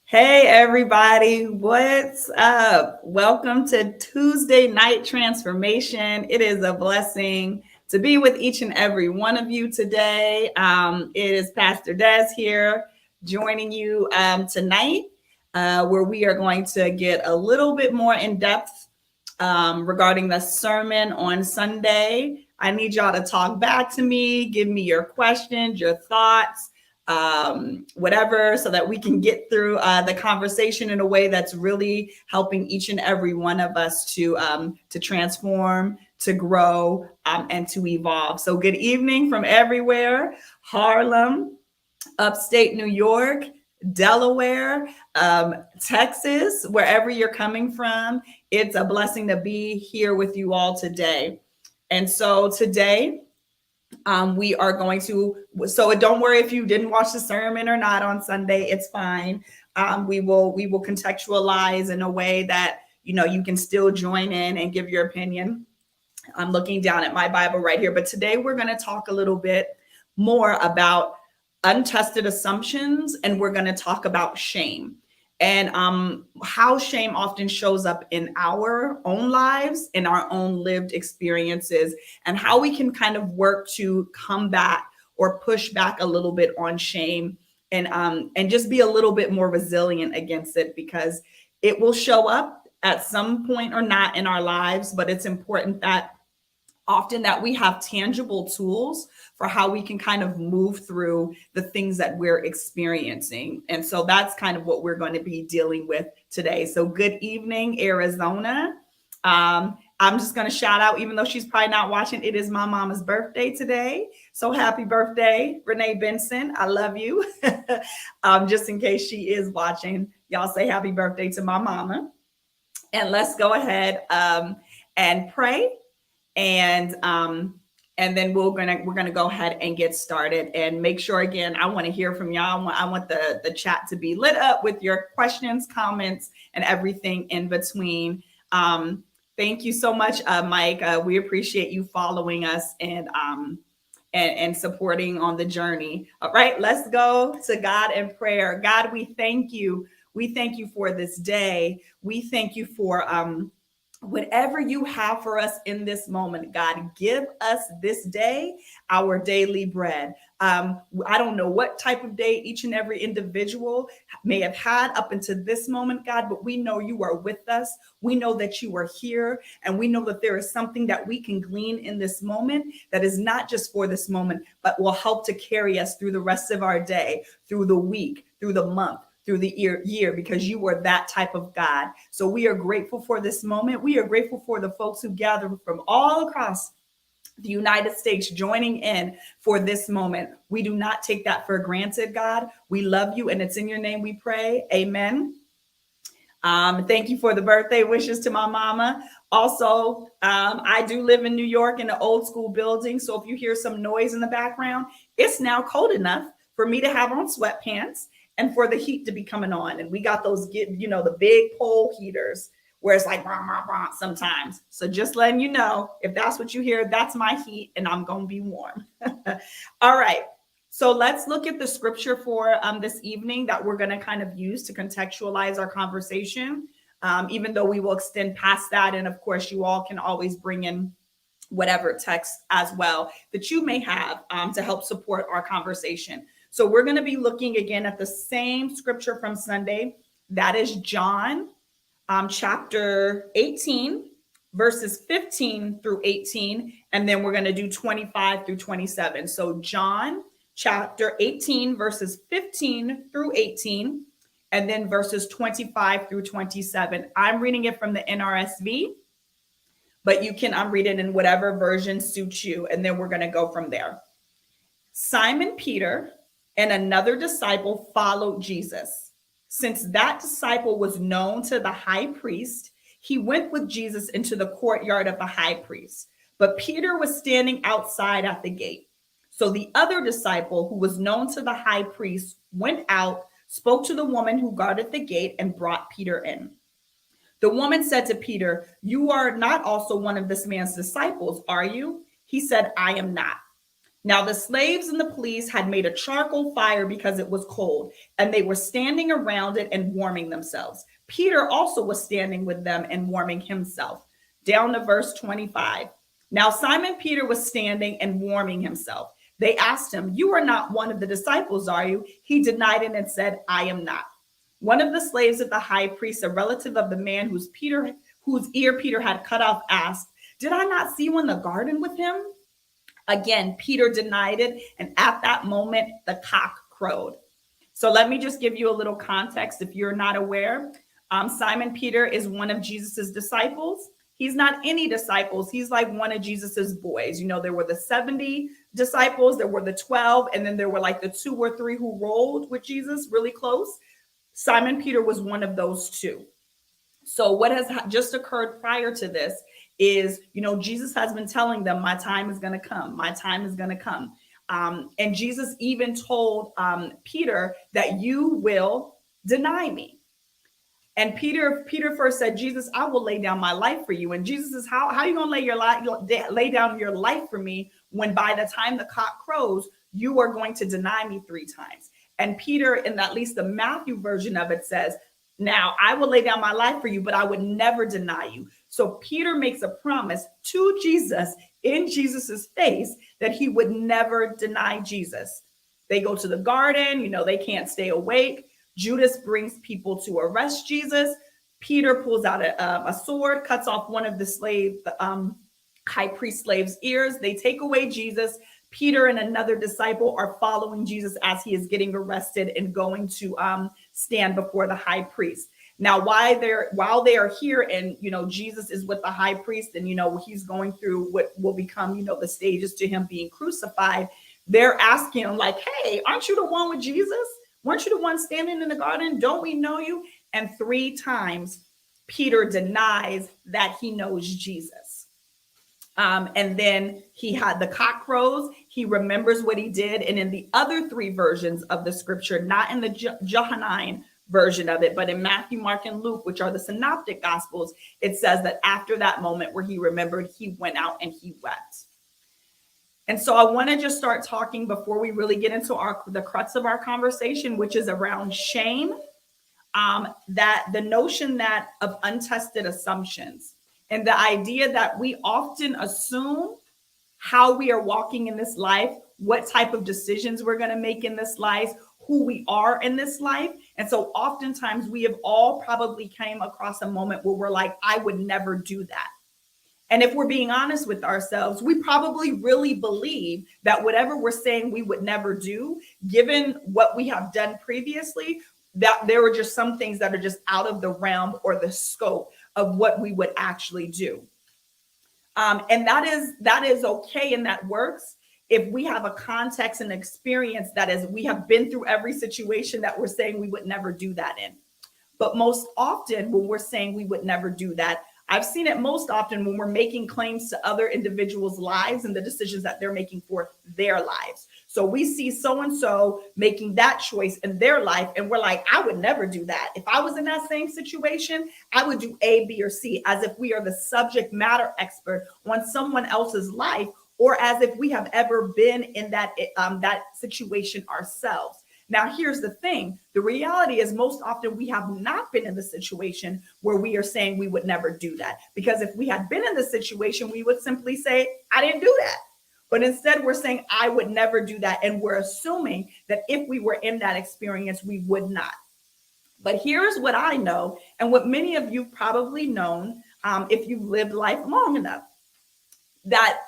Hey everybody, what's up? Welcome to Tuesday Night Transformation. It is a blessing to be with each and every one of you today. It is Pastor Des here joining you tonight, where we are going to get a little bit more in depth regarding the sermon on Sunday. I need y'all to talk back to me, give me your questions, your thoughts, whatever, so that we can get through the conversation in a way that's really helping each and every one of us to transform, to grow, and to evolve. So, good evening from everywhere: Harlem, upstate New York, Delaware, Texas, wherever you're coming from. It's a blessing to be here with you all today. And so today, we are going to, so don't worry if you didn't watch the sermon or not on Sunday, it's fine. We will contextualize in a way that you can still join in and give your opinion. I'm looking down at my Bible right here, but today we're going to talk a little bit more about untested assumptions, and we're going to talk about shame and how shame often shows up in our own lives, in our own lived experiences, and how we can kind of work to combat or push back a little bit on shame, and just be a little bit more resilient against it, because it will show up at some point or not in our lives. But it's important that often that we have tangible tools for how we can kind of move through the things that we're experiencing. And so that's kind of what we're going to be dealing with today. So good evening, Arizona. I'm just going to shout out, even though she's probably not watching, it is my mama's birthday today. So happy birthday, Renee Benson. I love you. Just in case she is watching, y'all say happy birthday to my mama. And let's go ahead and pray, and then we're gonna go ahead and get started. And make sure, again, I want to hear from y'all. I want the chat to be lit up with your questions, comments, and everything in between. Thank you so much, Mike. We appreciate you following us and supporting on the journey. All right, let's go to God in prayer. God, we thank you. We thank you for this day. We thank you for whatever you have for us in this moment. God, give us this day our daily bread. I don't know what type of day each and every individual may have had up until this moment, God, but we know you are with us. We know that you are here, and we know that there is something that we can glean in this moment that is not just for this moment, but will help to carry us through the rest of our day, through the week, through the month, through the year, because you are that type of God. So we are grateful for this moment. We are grateful for the folks who gather from all across the United States joining in for this moment. We do not take that for granted, God. We love you, and it's in your name we pray. Amen. Thank you for the birthday wishes to my mama. Also, I do live in New York in an old school building. So if you hear some noise in the background, it's now cold enough for me to have on sweatpants and for the heat to be coming on. And we got those, the big pole heaters where it's like rah, rah, rah sometimes. So just letting you know, if that's what you hear, that's my heat, and I'm going to be warm. All right. So let's look at the scripture for this evening that we're going to kind of use to contextualize our conversation, even though we will extend past that. And of course, you all can always bring in whatever text as well that you may have to help support our conversation. So we're going to be looking again at the same scripture from Sunday. That is John chapter 18, verses 15 through 18. And then we're going to do 25 through 27. So John chapter 18, verses 15 through 18, and then verses 25 through 27. I'm reading it from the NRSV, but you can read it in whatever version suits you. And then we're going to go from there. Simon Peter and another disciple followed Jesus. Since that disciple was known to the high priest, he went with Jesus into the courtyard of the high priest. But Peter was standing outside at the gate. So the other disciple, who was known to the high priest, went out, spoke to the woman who guarded the gate, and brought Peter in. The woman said to Peter, "You are not also one of this man's disciples, are you?" He said, "I am not." Now, the slaves and the police had made a charcoal fire because it was cold, and they were standing around it and warming themselves. Peter also was standing with them and warming himself. Down to verse 25. Now, Simon Peter was standing and warming himself. They asked him, "You are not one of the disciples, are you?" He denied it and said, "I am not." One of the slaves of the high priest, a relative of the man whose ear Peter had cut off, asked, "Did I not see you in the garden with him?" Again, Peter denied it, and at that moment, the cock crowed. So let me just give you a little context if you're not aware. Simon Peter is one of Jesus's disciples. He's not any disciples. He's like one of Jesus's boys. You know, there were the 70 disciples, there were the 12, and then there were like the 2 or 3 who rolled with Jesus really close. Simon Peter was one of those 2. So what has just occurred prior to this is, you know, Jesus has been telling them, my time is going to come. My time is going to come. And Jesus even told Peter that you will deny me. And Peter first said, "Jesus, I will lay down my life for you." And Jesus says, how are you going to lay down your life for me when by the time the cock crows, you are going to deny me 3 times? And Peter, in at least the Matthew version of it, says, "Now I will lay down my life for you, but I would never deny you." So Peter makes a promise to Jesus in Jesus's face that he would never deny Jesus. They go to the garden, you know, they can't stay awake. Judas brings people to arrest Jesus. Peter pulls out a sword, cuts off one of the high priest slave's ears. They take away Jesus. Peter and another disciple are following Jesus as he is getting arrested and going to stand before the high priest. Now, while they are here, and you know, Jesus is with the high priest, and you know, he's going through what will become, you know, the stages to him being crucified. They're asking him, like, "Hey, aren't you the one with Jesus? Weren't you the one standing in the garden? Don't we know you?" And 3 times Peter denies that he knows Jesus. And then he had the cock crows. He remembers what he did. And in the other 3 versions of the scripture, not in the Johannine version of it, but in Matthew, Mark, and Luke, which are the synoptic gospels, it says that after that moment where he remembered, he went out and he wept. And so I want to just start talking before we really get into the crux of our conversation, which is around shame, that the notion that of untested assumptions, and the idea that we often assume how we are walking in this life, what type of decisions we're going to make in this life, who we are in this life. And so oftentimes we have all probably came across a moment where we're like, "I would never do that." And if we're being honest with ourselves, we probably really believe that whatever we're saying we would never do, given what we have done previously, that there are just some things that are just out of the realm or the scope of what we would actually do. And that is okay, and that works if we have a context and experience that is, we have been through every situation that we're saying we would never do that in. But most often when we're saying we would never do that, I've seen it most often when we're making claims to other individuals' lives and the decisions that they're making for their lives. So we see so-and-so making that choice in their life, and we're like, "I would never do that. If I was in that same situation, I would do A, B, or C," as if we are the subject matter expert on someone else's life, or as if we have ever been in that situation ourselves. Now, here's the thing. The reality is most often we have not been in the situation where we are saying we would never do that. Because if we had been in the situation, we would simply say, "I didn't do that." But instead, we're saying, "I would never do that." And we're assuming that if we were in that experience, we would not. But here's what I know, and what many of you probably known, if you've lived life long enough, that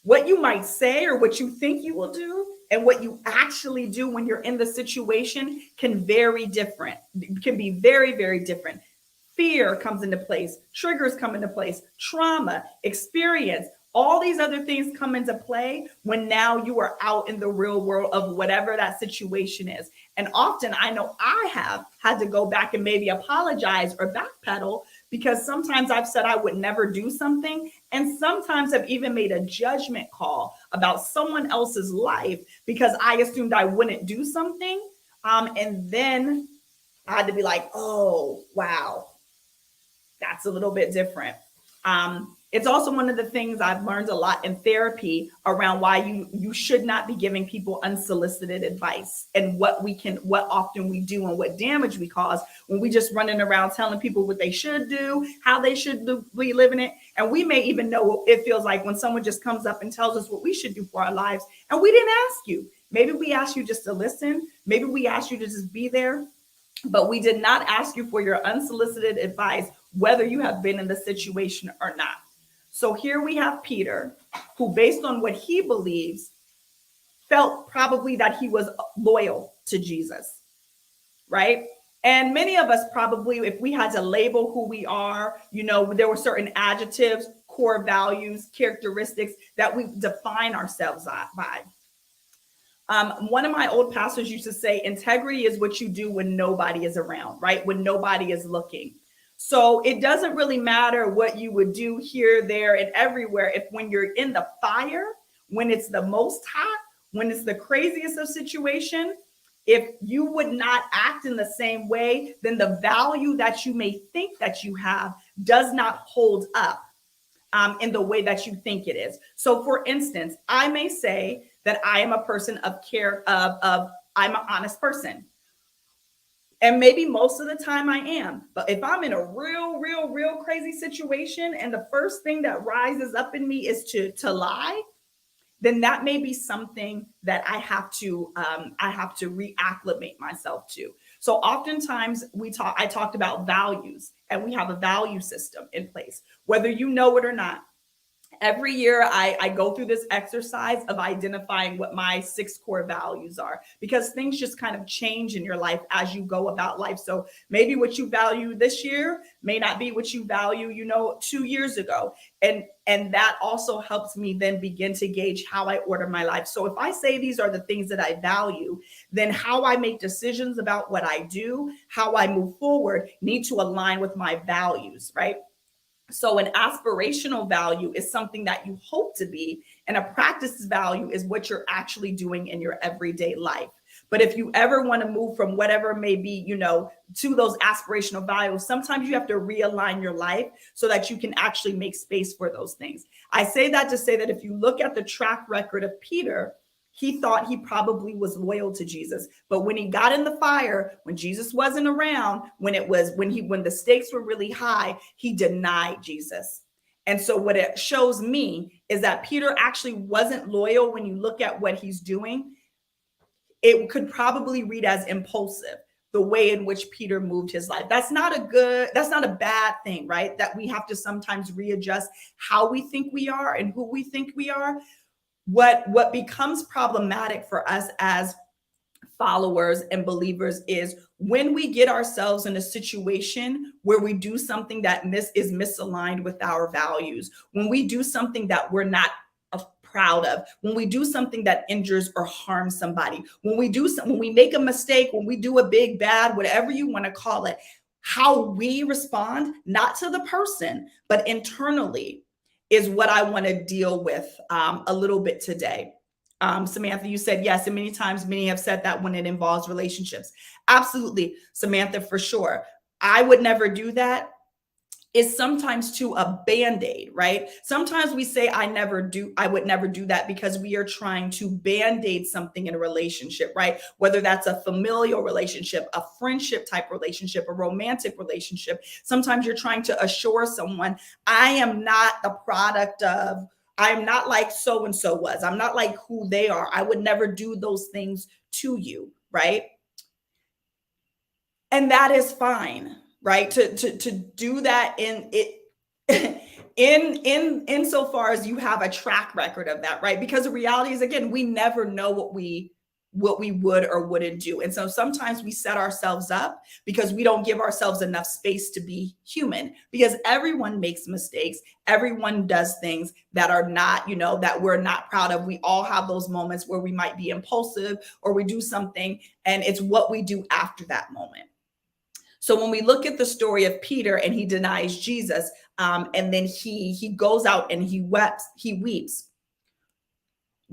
what you might say or what you think you will do and what you actually do when you're in the situation can be very, very different. Fear comes into place, triggers come into place, trauma, experience, all these other things come into play when now you are out in the real world of whatever that situation is. And often I know I have had to go back and maybe apologize or backpedal, because sometimes I've said I would never do something. And sometimes I've even made a judgment call about someone else's life because I assumed I wouldn't do something. And then I had to be like, "Oh, wow, that's a little bit different." It's also one of the things I've learned a lot in therapy around why you should not be giving people unsolicited advice, and what often we do and what damage we cause when we just running around telling people what they should do, how they should be living it. And we may even know what it feels like when someone just comes up and tells us what we should do for our lives, and we didn't ask you. Maybe we asked you just to listen. Maybe we asked you to just be there, but we did not ask you for your unsolicited advice, whether you have been in the situation or not. So here we have Peter, who, based on what he believes, felt probably that he was loyal to Jesus, right? And many of us probably, if we had to label who we are, there were certain adjectives, core values, characteristics that we define ourselves by. One of my old pastors used to say, integrity is what you do when nobody is around, right? When nobody is looking. So it doesn't really matter what you would do here, there, and everywhere. If when you're in the fire, when it's the most hot, when it's the craziest of situation, if you would not act in the same way, then the value that you may think that you have does not hold up in the way that you think it is. So for instance, I may say that I am a person of care, I'm an honest person. And maybe most of the time I am. But if I'm in a real crazy situation and the first thing that rises up in me is to lie, then that may be something that I have to reacclimate myself to. So oftentimes I talked about values, and we have a value system in place, whether you know it or not. Every year I go through this exercise of identifying what my 6 core values are, because things just kind of change in your life as you go about life. So maybe what you value this year may not be what you value, 2 years ago. And that also helps me then begin to gauge how I order my life. So if I say these are the things that I value, then how I make decisions about what I do, how I move forward, need to align with my values, right? So an aspirational value is something that you hope to be, and a practice value is what you're actually doing in your everyday life. But if you ever want to move from whatever may be, to those aspirational values, sometimes you have to realign your life so that you can actually make space for those things. I say that to say that if you look at the track record of Peter, he thought he probably was loyal to Jesus. But when he got in the fire, when Jesus wasn't around, when the stakes were really high, he denied Jesus. And so what it shows me is that Peter actually wasn't loyal. When you look at what he's doing, it could probably read as impulsive, the way in which Peter moved his life. That's not a bad thing, right? That we have to sometimes readjust how we think we are and who we think we are. What becomes problematic for us as followers and believers is when we get ourselves in a situation where we do something that is misaligned with our values, when we do something that we're not proud of, when we do something that injures or harms somebody, when we make a mistake, when we do a big bad, whatever you want to call it, how we respond, not to the person, but internally, is what I want to deal with a little bit today. Samantha, you said yes, and many have said that when it involves relationships. Absolutely, Samantha, for sure. I would never do that. Is sometimes to a Band-Aid, right? Sometimes we say I would never do that because we are trying to Band-Aid something in a relationship, right? Whether that's a familial relationship, a friendship type relationship, a romantic relationship. Sometimes you're trying to assure someone, I am not like so-and-so was. I'm not like who they are. I would never do those things to you, right? And that is fine. Right, to do that in so far as you have a track record of that, right? Because the reality is, again, we never know what we would or wouldn't do, and so sometimes we set ourselves up because we don't give ourselves enough space to be human. Because everyone makes mistakes, everyone does things that are not, that we're not proud of. We all have those moments where we might be impulsive or we do something, and it's what we do after that moment. So when we look at the story of Peter and he denies Jesus, and then he goes out and he weeps.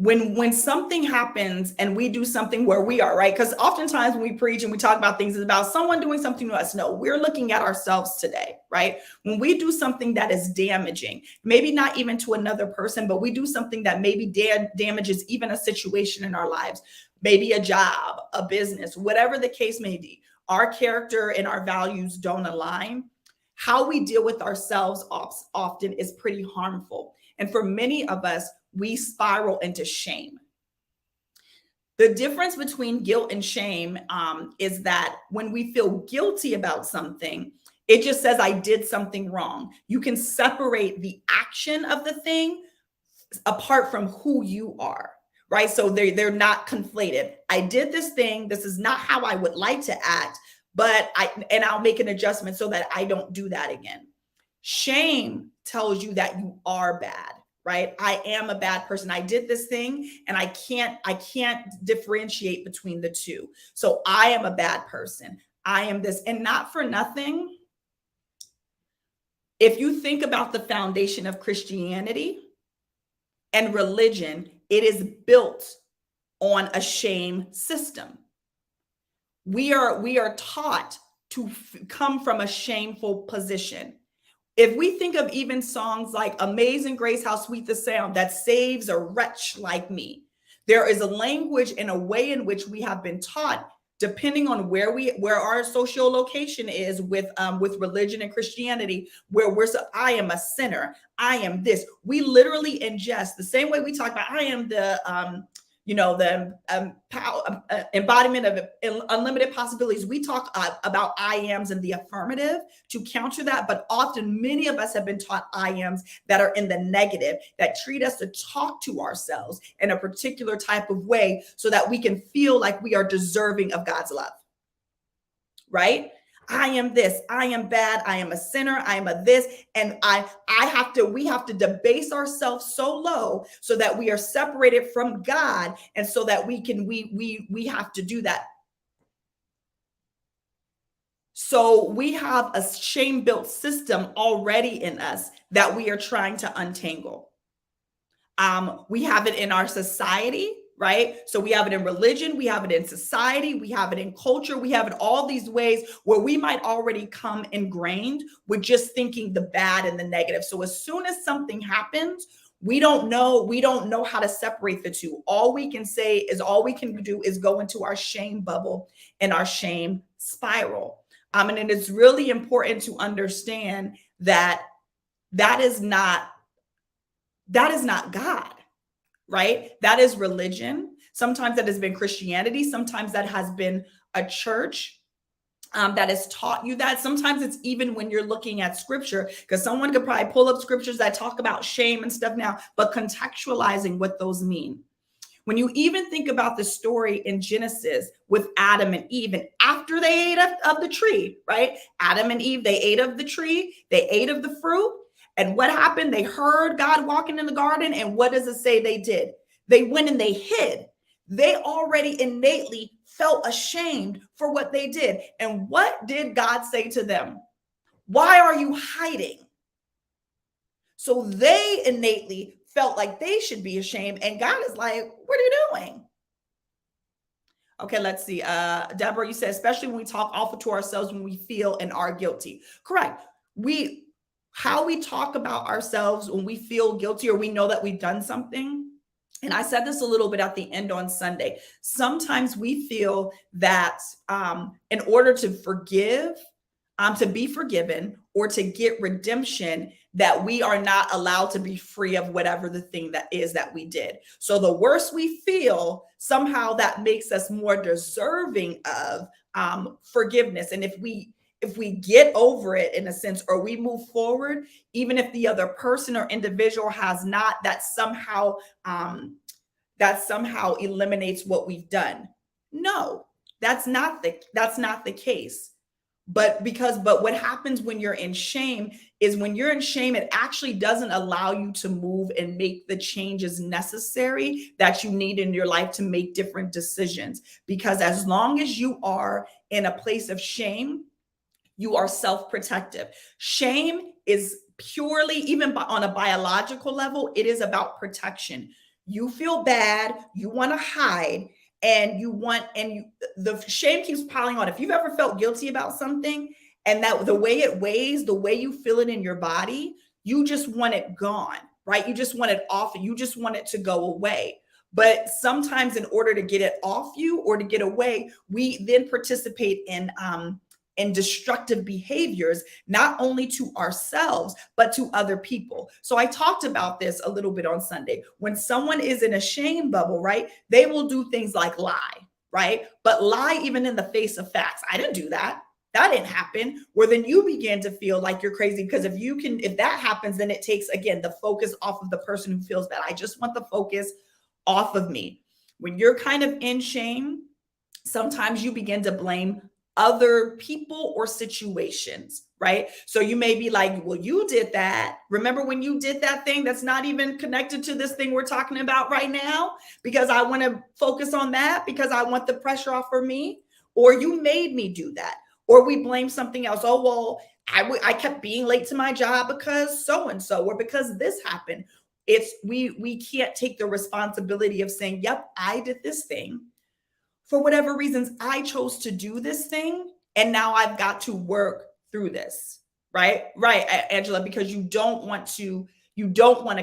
when something happens and we do something where we are right, because oftentimes when we preach and we talk about things, it's about someone doing something to us. No, we're looking at ourselves today, right? When we do something that is damaging, maybe not even to another person, but we do something that maybe damages even a situation in our lives, maybe a job, a business, whatever the case may be, our character and our values don't align. How we deal with ourselves often is pretty harmful. And for many of us, we spiral into shame. The difference between guilt and shame is that when we feel guilty about something, it just says, I did something wrong. You can separate the action of the thing apart from who you are, right? So they're not conflated. I did this thing. This is not how I would like to act, but I'll make an adjustment so that I don't do that again. Shame tells you that you are bad, right? I am a bad person. I did this thing and I can't differentiate between the two. So I am a bad person. I am this, and not for nothing. If you think about the foundation of Christianity and religion, it is built on a shame system. We are taught to come from a shameful position. If we think of even songs like Amazing Grace, how sweet the sound that saves a wretch like me, there is a language and a way in which we have been taught, depending on where our social location is with religion and Christianity, where I am a sinner, I am this. We literally ingest the same way we talk about I am the embodiment of unlimited possibilities. We talk about I ams in the affirmative to counter that, but often many of us have been taught I ams that are in the negative, that treat us to talk to ourselves in a particular type of way so that we can feel like we are deserving of God's love, right? I am this, I am bad, I am a sinner, I am a this, and we have to debase ourselves so low so that we are separated from God, and so that we have to do that. So we have a shame-built system already in us that we are trying to untangle. We have it in our society, right? So we have it in religion, we have it in society, we have it in culture, we have it all these ways where we might already come ingrained with just thinking the bad and the negative. So as soon as something happens, we don't know how to separate the two. All we can do is go into our shame bubble and our shame spiral. And it is really important to understand that is not God. Right? That is religion. Sometimes that has been Christianity. Sometimes that has been a church that has taught you that. Sometimes it's even when you're looking at scripture, because someone could probably pull up scriptures that talk about shame and stuff now, but contextualizing what those mean. When you even think about the story in Genesis with Adam and Eve, and after they ate of the tree, right? Adam and Eve, they ate of the tree, they ate of the fruit. And what happened? They heard God walking in the garden. And what does it say they did? They went and they hid. They already innately felt ashamed for what they did. And what did God say to them? Why are you hiding? So they innately felt like they should be ashamed. And God is like, what are you doing? Okay, let's see. Deborah, you said, especially when we talk awful to ourselves when we feel and are guilty. Correct. How we talk about ourselves when we feel guilty or we know that we've done something. And I said this a little bit at the end on Sunday. Sometimes we feel that in order to forgive, to be forgiven or to get redemption, that we are not allowed to be free of whatever the thing that is that we did. So the worse we feel, somehow that makes us more deserving of forgiveness. And if we get over it in a sense, or we move forward, even if the other person or individual has not, that somehow eliminates what we've done. No, that's not the case. But what happens when you're in shame is when you're in shame, it actually doesn't allow you to move and make the changes necessary that you need in your life to make different decisions. Because as long as you are in a place of shame, you are self-protective. Shame is purely, even on a biological level, it is about protection. you feel bad, you want to hide, and the shame keeps piling on. If you've ever felt guilty about something, and that the way it weighs, the way you feel it in your body, you just want it gone, right? You just want it off, you just want it to go away. But sometimes in order to get it off you or to get away, we then participate in destructive behaviors, not only to ourselves, but to other people. So I talked about this a little bit on Sunday. When someone is in a shame bubble, right, they will do things like lie, right? But lie even in the face of facts. I didn't do that. That didn't happen. Where then you begin to feel like you're crazy, because if that happens, then it takes, again, the focus off of the person who feels bad. I just want the focus off of me. When you're kind of in shame, sometimes you begin to blame other people or situations, right? So you may be like, well, you did that. Remember when you did that thing that's not even connected to this thing we're talking about right now? Because I want to focus on that, because I want the pressure off for me. Or you made me do that. Or we blame something else. Oh, well, I kept being late to my job because so-and-so, or because this happened. We can't take the responsibility of saying, yep, I did this thing. For whatever reasons, I chose to do this thing, and now I've got to work through this, right? Right, Angela, because you don't want to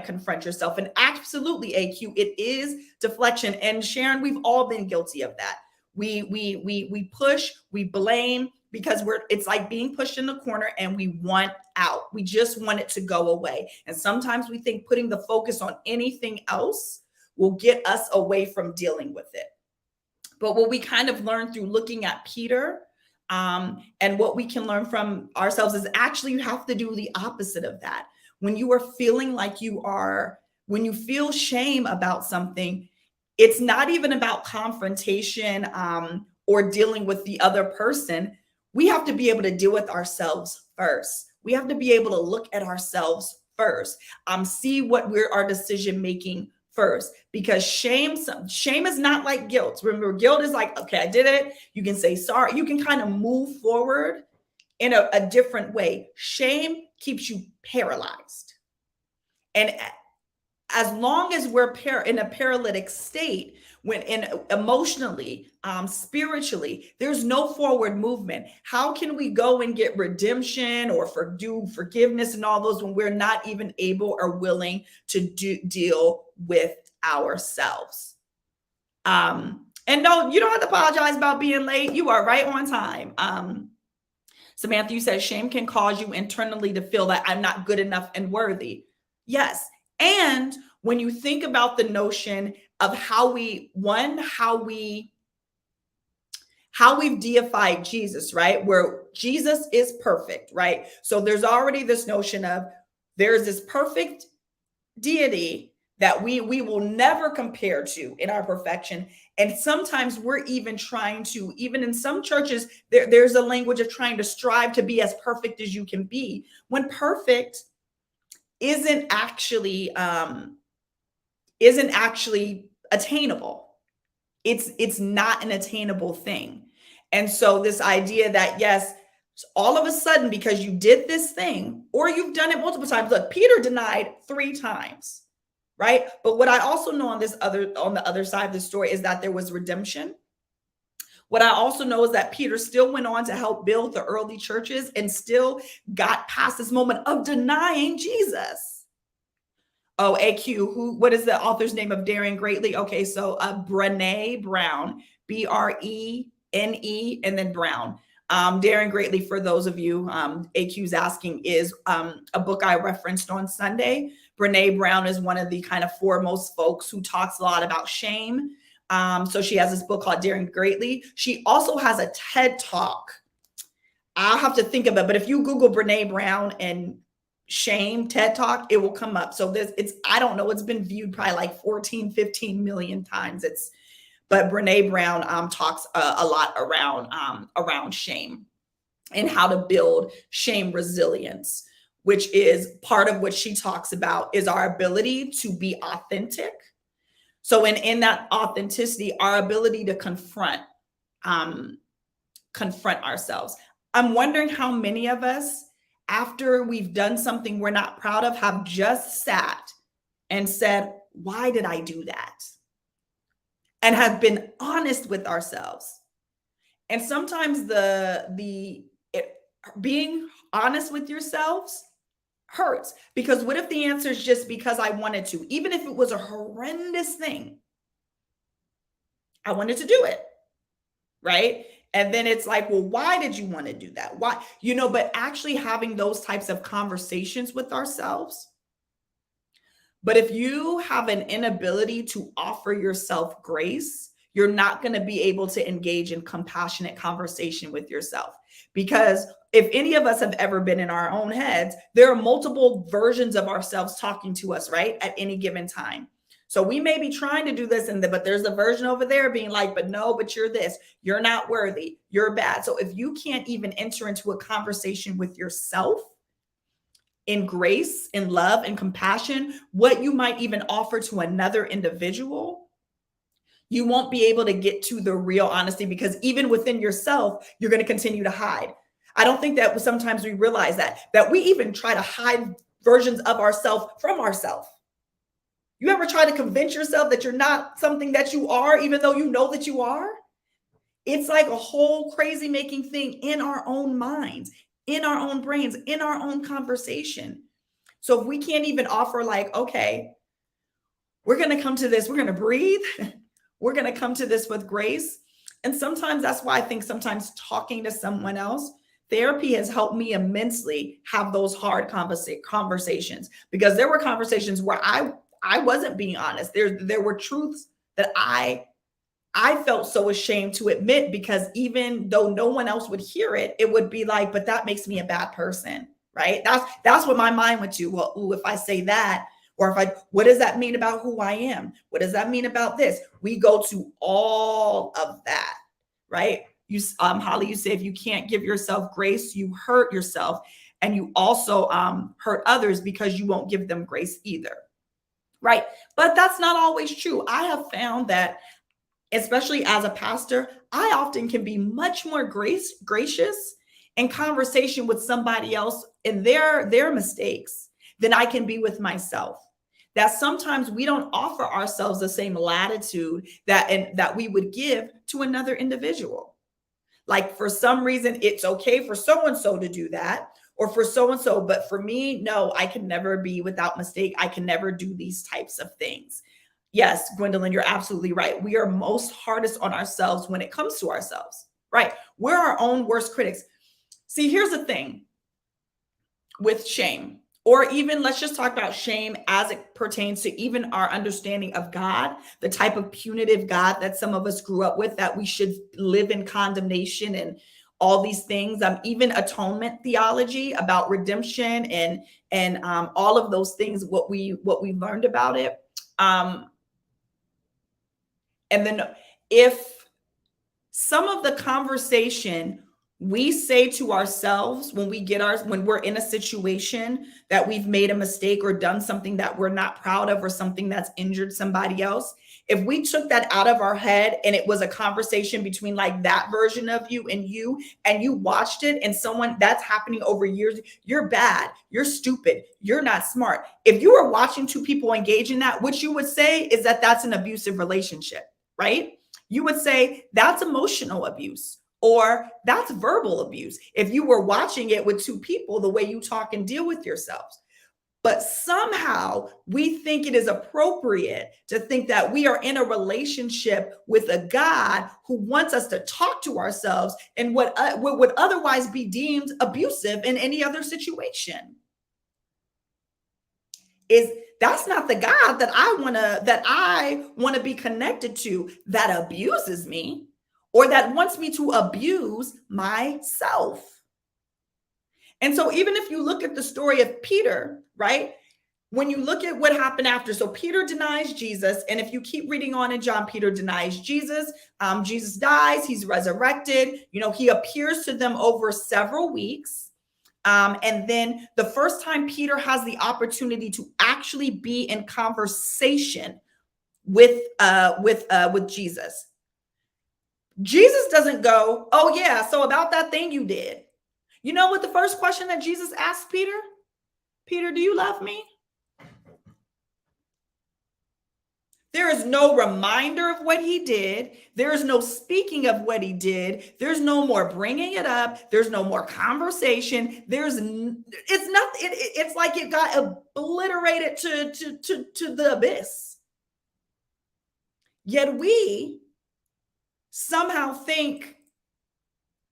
confront yourself. And absolutely, AQ, it is deflection. And Sharon, we've all been guilty of that. We push, we blame, because it's like being pushed in the corner and we want out. We just want it to go away. And sometimes we think putting the focus on anything else will get us away from dealing with it. But what we kind of learned through looking at Peter, and what we can learn from ourselves, is actually you have to do the opposite of that. When you are feeling like when you feel shame about something, it's not even about confrontation or dealing with the other person. We have to be able to deal with ourselves first. We have to be able to look at ourselves first, see what our decision making first, because shame is not like guilt. Remember, guilt is like, okay, I did it. You can say sorry. You can kind of move forward in a different way. Shame keeps you paralyzed. And as long as we're in a paralytic state, emotionally, spiritually, there's no forward movement. How can we go and get redemption or do forgiveness and all those when we're not even able or willing to deal with ourselves? And no, you don't have to apologize about being late. You are right on time. Samantha, you said shame can cause you internally to feel that I'm not good enough and worthy. Yes. And when you think about the notion of how we've deified Jesus, right? Where Jesus is perfect, right? So there's already this notion of there's this perfect deity that we will never compare to in our perfection. And sometimes we're even even in some churches, there's a language of trying to strive to be as perfect as you can be, when perfect isn't actually attainable. It's not an attainable thing. And so this idea that, yes, all of a sudden, because you did this thing, or you've done it multiple times. Look, Peter denied 3 times, right? But what I also know on the other side of the story is that there was redemption. What I also know is that Peter still went on to help build the early churches and still got past this moment of denying Jesus. Oh, AQ, what is the author's name of Daring Greatly? Okay, so Brené Brown, Brene, and then Brown. Daring Greatly, for those of you, AQ's asking, is a book I referenced on Sunday. Brené Brown is one of the kind of foremost folks who talks a lot about shame. So she has this book called Daring Greatly. She also has a TED Talk. I'll have to think of it, but if you Google Brené Brown and shame TED Talk, it will come up. So I don't know, it's been viewed probably like 14, 15 million times. But Brené Brown talks a lot around shame and how to build shame resilience, which is part of what she talks about is our ability to be authentic. So in that authenticity, our ability to confront ourselves. I'm wondering how many of us, after we've done something we're not proud of, have just sat and said, why did I do that? And have been honest with ourselves. And sometimes being honest with yourselves hurts, because what if the answer is just because I wanted to? Even if it was a horrendous thing, I wanted to do it, right? And then it's like, well, why did you want to do that? Why, but actually having those types of conversations with ourselves. But if you have an inability to offer yourself grace, you're not going to be able to engage in compassionate conversation with yourself. Because if any of us have ever been in our own heads, there are multiple versions of ourselves talking to us, right, at any given time. So we may be trying to do this, but there's a version over there being like, but no, but you're this, you're not worthy, you're bad. So if you can't even enter into a conversation with yourself in grace, in love, and compassion, what you might even offer to another individual, you won't be able to get to the real honesty, because even within yourself, you're going to continue to hide. I don't think that sometimes we realize that we even try to hide versions of ourselves from ourselves. You ever try to convince yourself that you're not something that you are, even though you know that you are? It's like a whole crazy making thing in our own minds, in our own brains, in our own conversation. So if we can't even offer like, okay, we're going to come to this, we're going to breathe, we're going to come to this with grace. And sometimes that's why I think sometimes talking to someone else, therapy has helped me immensely have those hard conversations, because there were conversations where I wasn't being honest. There were truths that I felt so ashamed to admit, because even though no one else would hear it, it would be like, but that makes me a bad person, right? That's what my mind went to. Well, ooh, if I say that, or what does that mean about who I am? What does that mean about this? We go to all of that, right? Holly, you say if you can't give yourself grace, you hurt yourself, and you also hurt others because you won't give them grace either, right? But that's not always true. I have found that, especially as a pastor, I often can be much more gracious in conversation with somebody else and their mistakes than I can be with myself. That sometimes we don't offer ourselves the same latitude that we would give to another individual. Like, for some reason, it's okay for so-and-so to do that, or for so-and-so, but for me, no, I can never be without mistake. I can never do these types of things. Yes, Gwendolyn, you're absolutely right. We are most hardest on ourselves when it comes to ourselves, right? We're our own worst critics. See, here's the thing with shame, or even let's just talk about shame as it pertains to even our understanding of God, the type of punitive God that some of us grew up with, that we should live in condemnation and all these things, even atonement theology about redemption and all of those things, what we learned about it. And then if some of the conversation we say to ourselves when we're in a situation that we've made a mistake or done something that we're not proud of, or something that's injured somebody else, if we took that out of our head and it was a conversation between like that version of you, and you watched it, and someone that's happening over years, you're bad, you're stupid, you're not smart. If you were watching two people engage in that, what you would say is that that's an abusive relationship, right? You would say that's emotional abuse, or that's verbal abuse, if you were watching it with two people, the way you talk and deal with yourselves. But somehow we think it is appropriate to think that we are in a relationship with a God who wants us to talk to ourselves in what would otherwise be deemed abusive in any other situation. That's not the God that I want to be connected to, that abuses me, or that wants me to abuse myself. And so even if you look at the story of Peter, right? When you look at what happened after, so Peter denies Jesus. And if you keep reading on in John, Peter denies Jesus. Jesus dies, he's resurrected. He appears to them over several weeks. And then the first time Peter has the opportunity to actually be in conversation with Jesus, Jesus doesn't go, oh yeah, so about that thing you did. You know what the first question that Jesus asked Peter? Peter, do you love me? There is no reminder of what he did. There is no speaking of what he did. There's no more bringing it up. There's no more conversation. It's not, it's like it got obliterated to the abyss. Yet we somehow think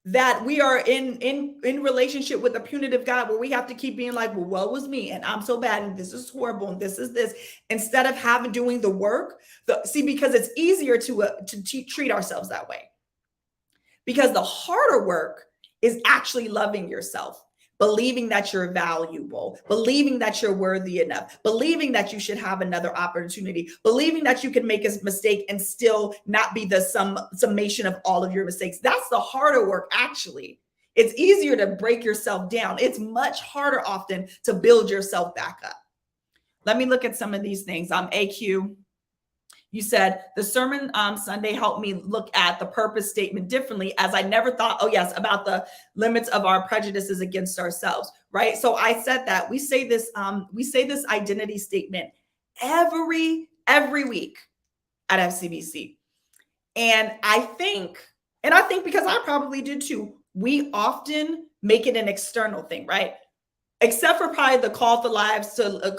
that we are in relationship with a punitive God where we have to keep being like, well, woe was me, and I'm so bad, and this is horrible, and this is this, instead of doing the work. Because it's easier to treat ourselves that way. Because the harder work is actually loving yourself, believing that you're valuable, believing that you're worthy enough, believing that you should have another opportunity, believing that you can make a mistake and still not be the summation of all of your mistakes. That's the harder work, actually. It's easier to break yourself down. It's much harder often to build yourself back up. Let me look at some of these things. AQ. You said the sermon Sunday helped me look at the purpose statement differently, as I never thought, oh yes, about the limits of our prejudices against ourselves, right? So I said that we say this identity statement every week at FCBC. And I think because I probably do too, we often make it an external thing, right? Except for probably the call to lives to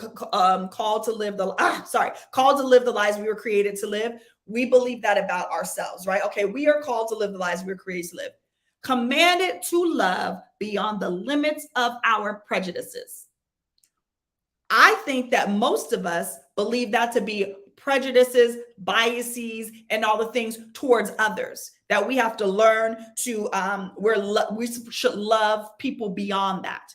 call to live the lives we were created to live. We believe that about ourselves, right? Okay, we are called to live the lives we were created to live. Commanded to love beyond the limits of our prejudices. I think that most of us believe that to be prejudices, biases, and all the things towards others, that we have to learn to, we should love people beyond that.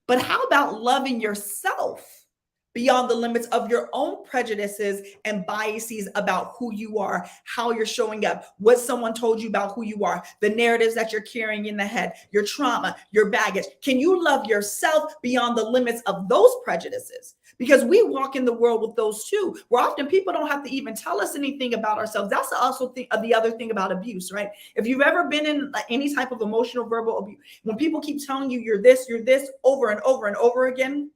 But how about loving yourself beyond the limits of your own prejudices and biases about who you are, how you're showing up, what someone told you about who you are, the narratives that you're carrying in the head, your trauma, your baggage? Can you love yourself beyond the limits of those prejudices? Because we walk in the world with those too, where often people don't have to even tell us anything about ourselves. That's also the other thing about abuse, right? If you've ever been in any type of emotional, verbal abuse, when people keep telling you you're this over and over and over again,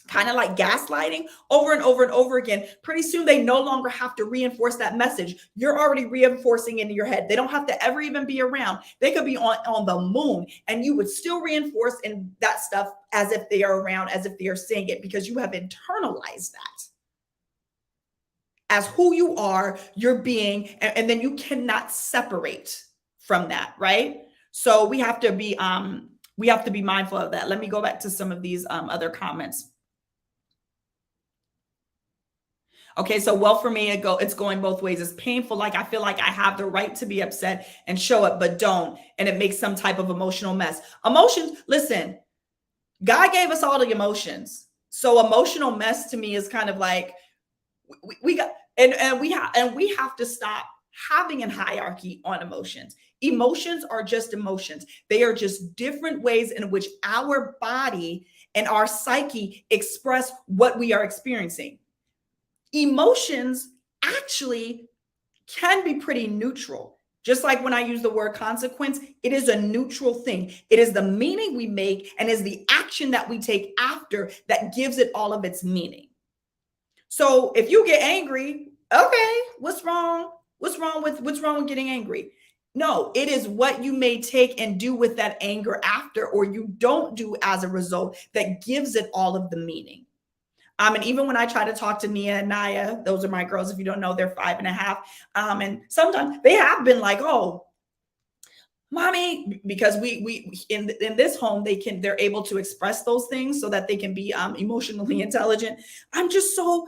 kind of like gaslighting over and over and over again, pretty soon they no longer have to reinforce that message. You're already reinforcing it in your head. They don't have to ever even be around. They could be on the moon and you would still reinforce in that stuff as if they are around, as if they are saying it, because you have internalized that as who you are, you're being, and then you cannot separate from that, right? So we have to be mindful of that. Let me go back to some of these other comments. Okay, so well, for me, it's going both ways. It's painful. Like I feel like I have the right to be upset and show it, but don't. And it makes some type of emotional mess. Emotions, listen, God gave us all the emotions. So emotional mess to me is kind of like we have to stop having a hierarchy on emotions. Emotions are just emotions. They are just different ways in which our body and our psyche express what we are experiencing. Emotions actually can be pretty neutral. Just like when I use the word consequence, it is a neutral thing. It is the meaning we make and is the action that we take after that gives it all of its meaning. So if you get angry, okay, what's wrong? What's wrong with getting angry? No, it is what you may take and do with that anger after, or you don't do as a result, that gives it all of the meaning. And even when I try to talk to Nia and Naya, those are my girls. If you don't know, they're 5.5. And sometimes they have been like, "Oh, mommy," because we in this home, they're able to express those things so that they can be emotionally intelligent. I'm just so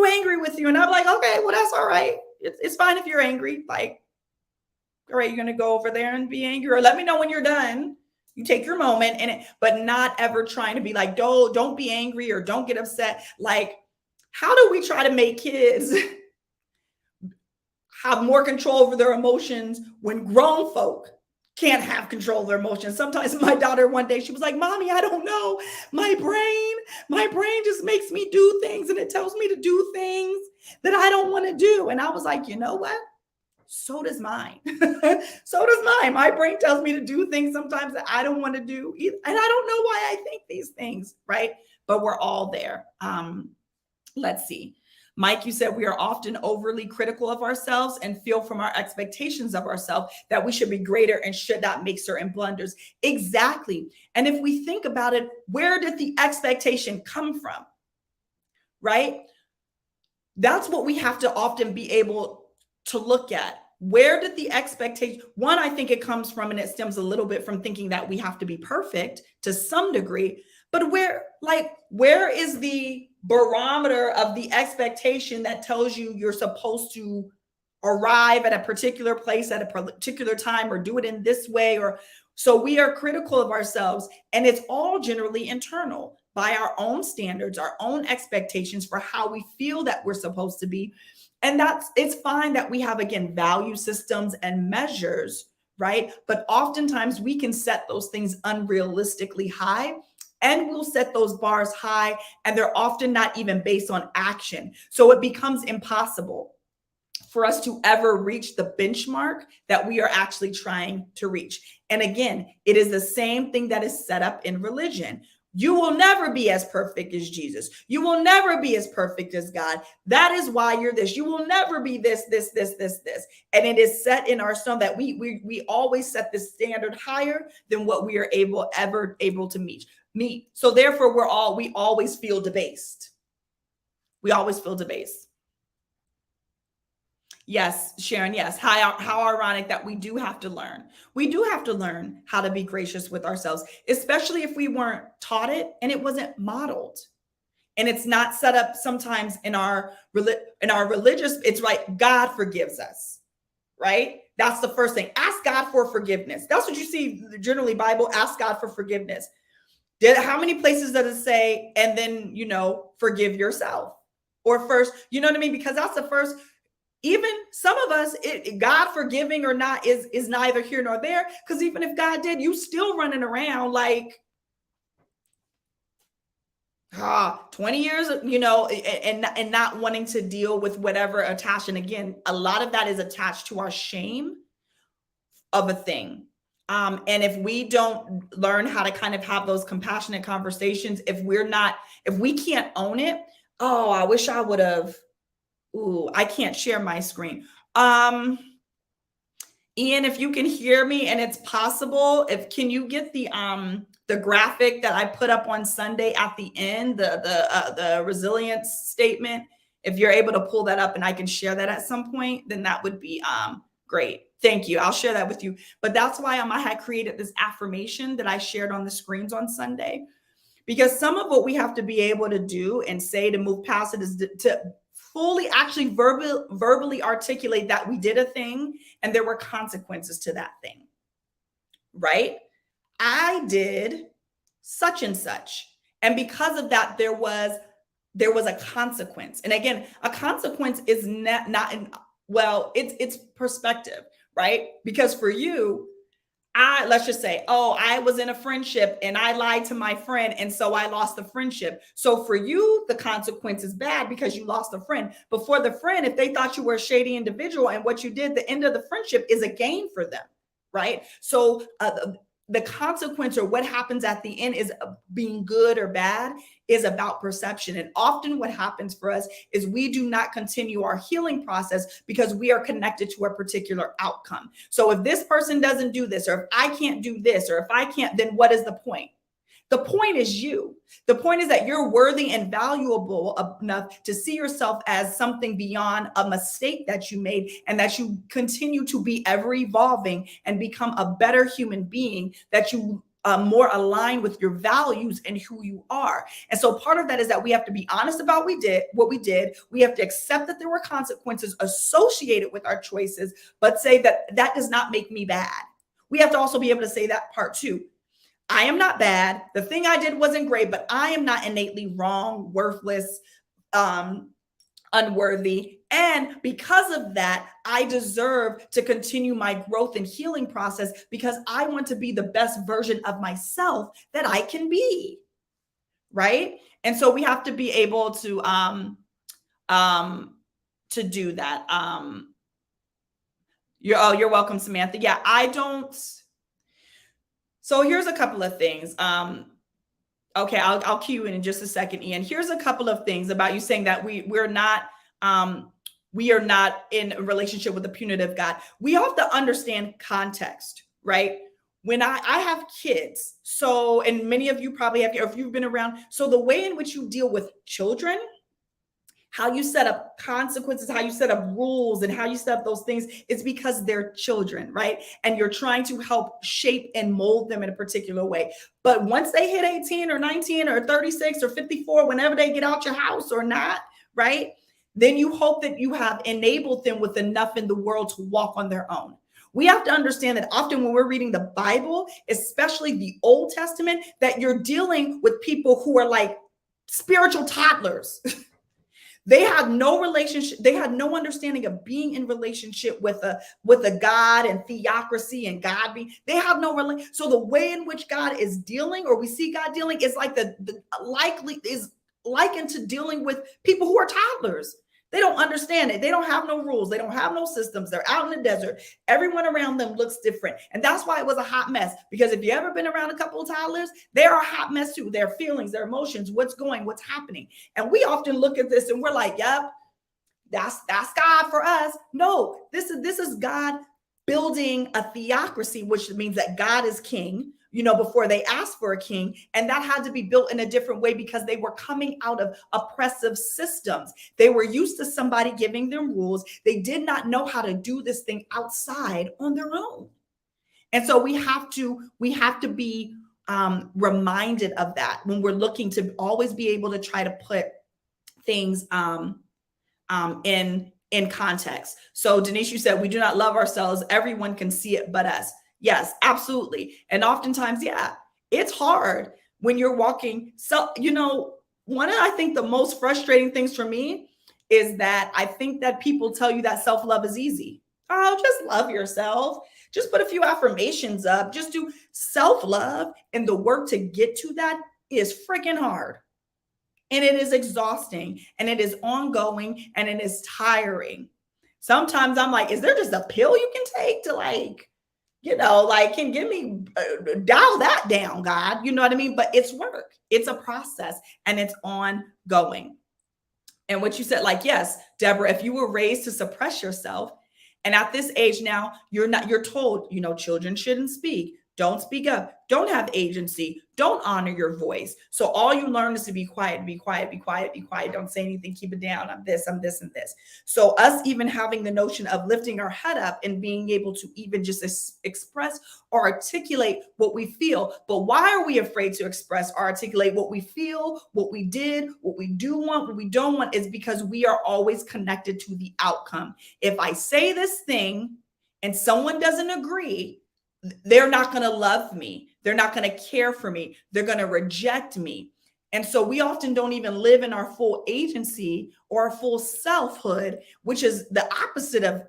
angry with you. And I'm like, okay, well, that's all right. It's fine if you're angry. Like, all right, you're going to go over there and be angry, or let me know when you're done. You take your moment in it, but not ever trying to be like, don't be angry or don't get upset. Like, how do we try to make kids have more control over their emotions when grown folk can't have control of their emotions? Sometimes my daughter one day, she was like, "Mommy, I don't know. My brain just makes me do things, and it tells me to do things that I don't want to do." And I was like, you know what? So does mine. So does mine. My brain tells me to do things sometimes that I don't want to do. And I don't know why I think these things, right? But we're all there. Let's see. Mike, you said we are often overly critical of ourselves and feel from our expectations of ourselves that we should be greater and should not make certain blunders. Exactly. And if we think about it, where did the expectation come from? Right? That's what we have to often be able to look at. Where did the expectation? One, I think it comes from, and it stems a little bit from thinking that we have to be perfect to some degree. But where is the barometer of the expectation that tells you you're supposed to arrive at a particular place at a particular time or do it in this way? Or so we are critical of ourselves, and it's all generally internal by our own standards, our own expectations for how we feel that we're supposed to be. And it's fine that we have, again, value systems and measures, right? But oftentimes we can set those things unrealistically high, and we'll set those bars high, and they're often not even based on action. So it becomes impossible for us to ever reach the benchmark that we are actually trying to reach. And again, it is the same thing that is set up in religion. You will never be as perfect as Jesus. You will never be as perfect as God. That is why you're this. You will never be this. And it is set in our stone that we always set the standard higher than what we are able to meet. So therefore, we always feel debased. We always feel debased. Yes, Sharon, yes. How ironic that we do have to learn. We do have to learn how to be gracious with ourselves, especially if we weren't taught it and it wasn't modeled. And it's not set up sometimes in our religious, it's right, God forgives us, right? That's the first thing. Ask God for forgiveness. That's what you see generally Bible, ask God for forgiveness. How many places does it say, and then, forgive yourself? Or first, you know what I mean? Because that's the first. Even some of us, God forgiving or not is neither here nor there. Because even if God did, you still running around like 20 years, and not wanting to deal with whatever attached. And again, a lot of that is attached to our shame of a thing. And if we don't learn how to kind of have those compassionate conversations, if we can't own it, I wish I would have. Ooh, I can't share my screen. Ian, if you can hear me and it's possible, can you get the graphic that I put up on Sunday at the end, the resilience statement? If you're able to pull that up and I can share that at some point, then that would be great. Thank you. I'll share that with you. But that's why I had created this affirmation that I shared on the screens on Sunday, because some of what we have to be able to do and say to move past it is to fully actually verbally articulate that we did a thing and there were consequences to that thing, right? I did such and such. And because of that, there was a consequence. And again, a consequence is it's perspective, right? Because for you, let's just say, I was in a friendship and I lied to my friend, and so I lost the friendship. So for you, the consequence is bad because you lost a friend. But for the friend, if they thought you were a shady individual and what you did, the end of the friendship is a gain for them, right? So the consequence or what happens at the end is being good or bad is about perception. And often what happens for us is we do not continue our healing process because we are connected to a particular outcome. So if this person doesn't do this, or if I can't do this, or if I can't, then what is the point? The point is you. The point is that you're worthy and valuable enough to see yourself as something beyond a mistake that you made, and that you continue to be ever evolving and become a better human being, that you more aligned with your values and who you are. And so part of that is that we have to be honest about what we did. We have to accept that there were consequences associated with our choices, but say that does not make me bad. We have to also be able to say that part too. I am not bad. The thing I did wasn't great, but I am not innately wrong, worthless, unworthy. And because of that, I deserve to continue my growth and healing process because I want to be the best version of myself that I can be. Right. And so we have to be able to do that. You're welcome, Samantha. Yeah, I don't. So here's a couple of things. Okay, I'll cue you in just a second, Ian. Here's a couple of things about you saying that we're not we are not in a relationship with a punitive God. We have to understand context, right? When I have kids, so, and many of you probably have, if you've been around, so the way in which you deal with children, how you set up consequences, how you set up rules, and how you set up those things is because they're children, right? And you're trying to help shape and mold them in a particular way. But once they hit 18 or 19 or 36 or 54, whenever they get out your house or not, right? Then you hope that you have enabled them with enough in the world to walk on their own. We have to understand that often when we're reading the Bible, especially the Old Testament, that you're dealing with people who are like spiritual toddlers. They had no relationship. They had no understanding of being in relationship with a God and theocracy and God being. They have no relation. So the way in which God is dealing, or we see God dealing, is like the likely is likened to dealing with people who are toddlers. They don't understand it. They don't have no rules. They don't have no systems. They're out in the desert. Everyone around them looks different. And that's why it was a hot mess. Because if you ever been around a couple of toddlers, they're a hot mess too. Their feelings, their emotions, what's happening. And we often look at this and we're like, yep, that's God for us. No, this is God building a theocracy, which means that God is king, before they asked for a king. And that had to be built in a different way because they were coming out of oppressive systems. They were used to somebody giving them rules. They did not know how to do this thing outside on their own. And so we have to be reminded of that when we're looking to always be able to try to put things in context. So Denise, you said we do not love ourselves. Everyone can see it but us. Yes, absolutely. And oftentimes, yeah, it's hard when you're walking. So, one of, I think, the most frustrating things for me is that I think that people tell you that self-love is easy. Oh, just love yourself. Just put a few affirmations up. Just do self-love. And the work to get to that is freaking hard. And it is exhausting, and it is ongoing, and it is tiring. Sometimes I'm like, is there just a pill you can take to can give me dial that down, God? You know what I mean? But it's work. It's a process, and it's ongoing. And what you said, yes, Deborah, if you were raised to suppress yourself, and at this age now, you're told, children shouldn't speak. Don't speak up. Don't have agency. Don't honor your voice. So all you learn is to be quiet, be quiet, be quiet, be quiet. Don't say anything. Keep it down. I'm this, and this. So us even having the notion of lifting our head up and being able to even just express or articulate what we feel. But why are we afraid to express or articulate what we feel, what we did, what we do want, what we don't want? Is because we are always connected to the outcome. If I say this thing and someone doesn't agree, they're not going to love me. They're not going to care for me. They're going to reject me. And so we often don't even live in our full agency or our full selfhood, which is the opposite of,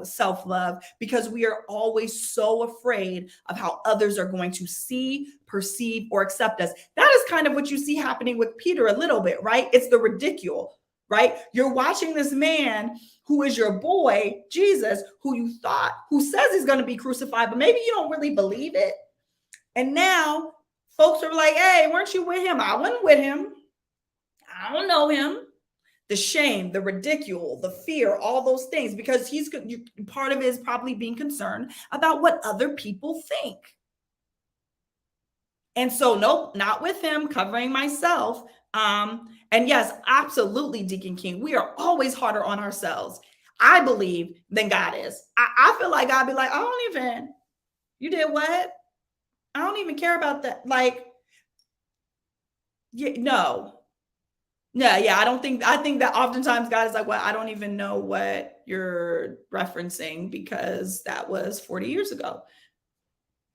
self-love, because we are always so afraid of how others are going to see, perceive, or accept us. That is kind of what you see happening with Peter a little bit, right? It's the ridicule. Right? You're watching this man who is your boy, Jesus, who says he's going to be crucified, but maybe you don't really believe it. And now folks are like, hey, weren't you with him? I wasn't with him. I don't know him. The shame, the ridicule, the fear, all those things, because part of it is probably being concerned about what other people think. And so, nope, not with him, covering myself. And yes, absolutely, Deacon King, we are always harder on ourselves, I believe, than God is. I feel like I'd be like, you did what? I don't even care about that. I think that oftentimes God is like, well, I don't even know what you're referencing because that was 40 years ago.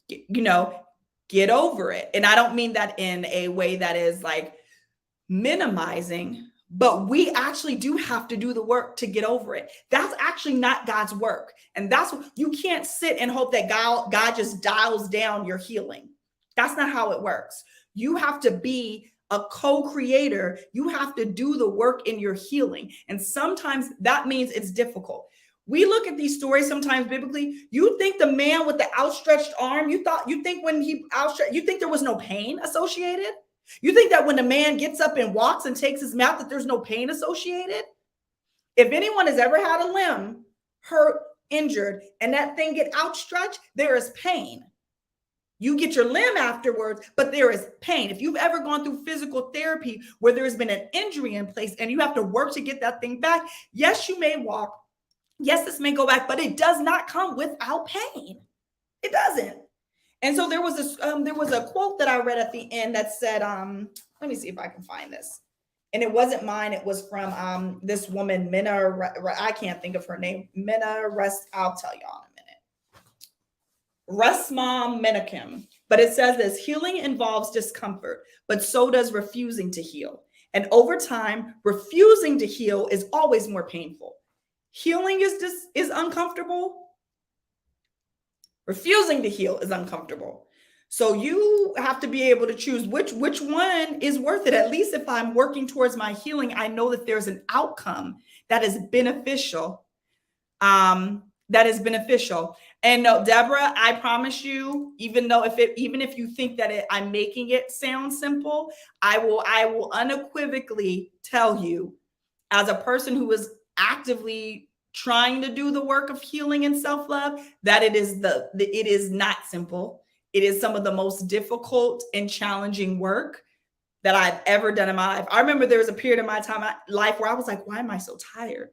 Get over it. And I don't mean that in a way that is minimizing, but we actually do have to do the work to get over it. That's actually not God's work. And you can't sit and hope that God just dials down your healing. That's not how it works. You have to be a co-creator. You have to do the work in your healing. And sometimes that means it's difficult. We look at these stories sometimes biblically. You think the man with the outstretched arm, you think when he outstretched, you think there was no pain associated? You think that when a man gets up and walks and takes his mouth that there's no pain associated? If anyone has ever had a limb hurt, injured, and that thing get outstretched, there is pain. You get your limb afterwards, but there is pain. If you've ever gone through physical therapy where there's been an injury in place and you have to work to get that thing back, yes, you may walk. Yes, this may go back, but it does not come without pain. It doesn't. And so there was a quote that I read at the end that said, let me see if I can find this. And it wasn't mine. It was from this woman, Minna. I can't think of her name. Minna Rest. I'll tell y'all in a minute. Resma Menakem. But it says this: healing involves discomfort, but so does refusing to heal. And over time, refusing to heal is always more painful. Healing is uncomfortable. Refusing to heal is uncomfortable. So you have to be able to choose which one is worth it. At least if I'm working towards my healing, I know that there's an outcome that is beneficial. That is beneficial. And no, Deborah, I promise you, even if you think that I'm making it sound simple, I will unequivocally tell you, as a person who is actively trying to do the work of healing and self-love, that it is not simple. It is some of the most difficult and challenging work that I've ever done in my life. I remember there was a period in my life where I was like, why am I so tired?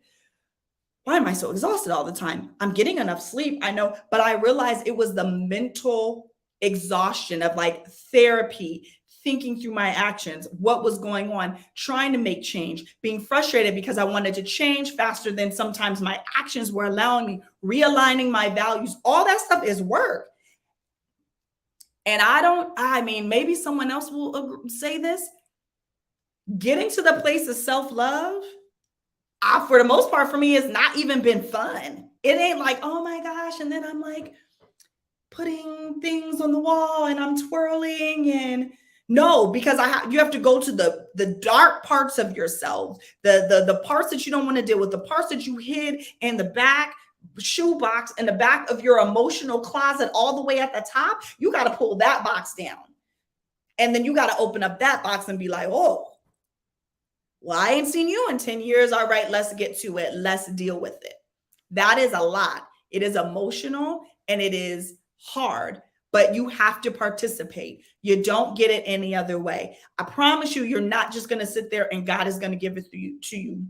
Why am I so exhausted all the time? I'm getting enough sleep, I know, but I realized it was the mental exhaustion of like therapy, thinking through my actions, what was going on, trying to make change, being frustrated because I wanted to change faster than sometimes my actions were allowing me, realigning my values. All that stuff is work. And maybe someone else will say this. Getting to the place of self-love, for the most part for me, has not even been fun. It ain't like, oh my gosh, and then I'm like putting things on the wall and I'm twirling, and no, because you have to go to the dark parts of yourself, the parts that you don't want to deal with, the parts that you hid in the back shoebox, in the back of your emotional closet, all the way at the top. You got to pull that box down, and then you got to open up that box and be like, oh, well, I ain't seen you in 10 years. All right, let's get to it. Let's deal with it. That is a lot. It is emotional and it is hard, but you have to participate. You don't get it any other way. I promise you, you're not just going to sit there and God is going to give it to you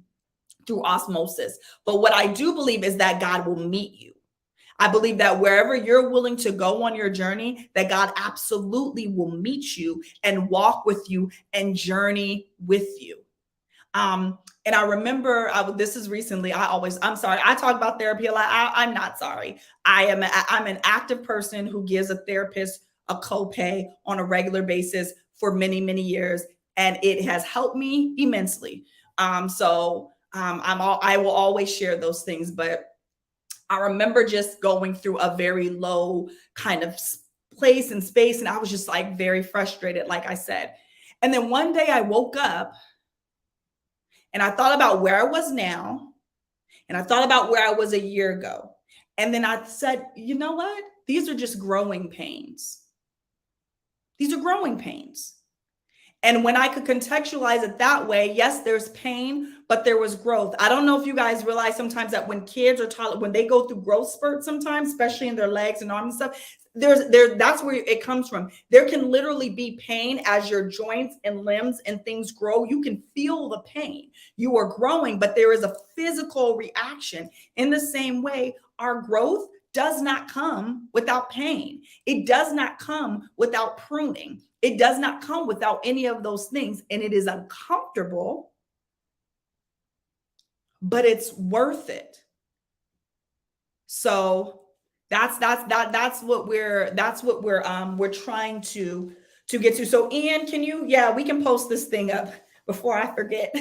through osmosis. But what I do believe is that God will meet you. I believe that wherever you're willing to go on your journey, that God absolutely will meet you and walk with you and journey with you. And I remember this is recently, I'm sorry, I talk about therapy a lot. I'm not sorry. I'm an active person who gives a therapist a copay on a regular basis for many, many years. And it has helped me immensely. I will always share those things, but I remember just going through a very low kind of place and space. And I was just like very frustrated, like I said. And then one day I woke up and I thought about where I was now, and I thought about where I was a year ago. And then I said, you know what? These are just growing pains. These are growing pains. And when I could contextualize it that way, yes, there's pain, but there was growth. I don't know if you guys realize sometimes that when kids are taught, when they go through growth spurts sometimes, especially in their legs and arms and stuff, that's where it comes from. There can literally be pain as your joints and limbs and things grow. You can feel the pain. You are growing, but there is a physical reaction. In the same way, our growth does not come without pain. It does not come without pruning. It does not come without any of those things. And it is uncomfortable, but it's worth it. So that's what we're trying to get to. So Ian, we can post this thing up before I forget.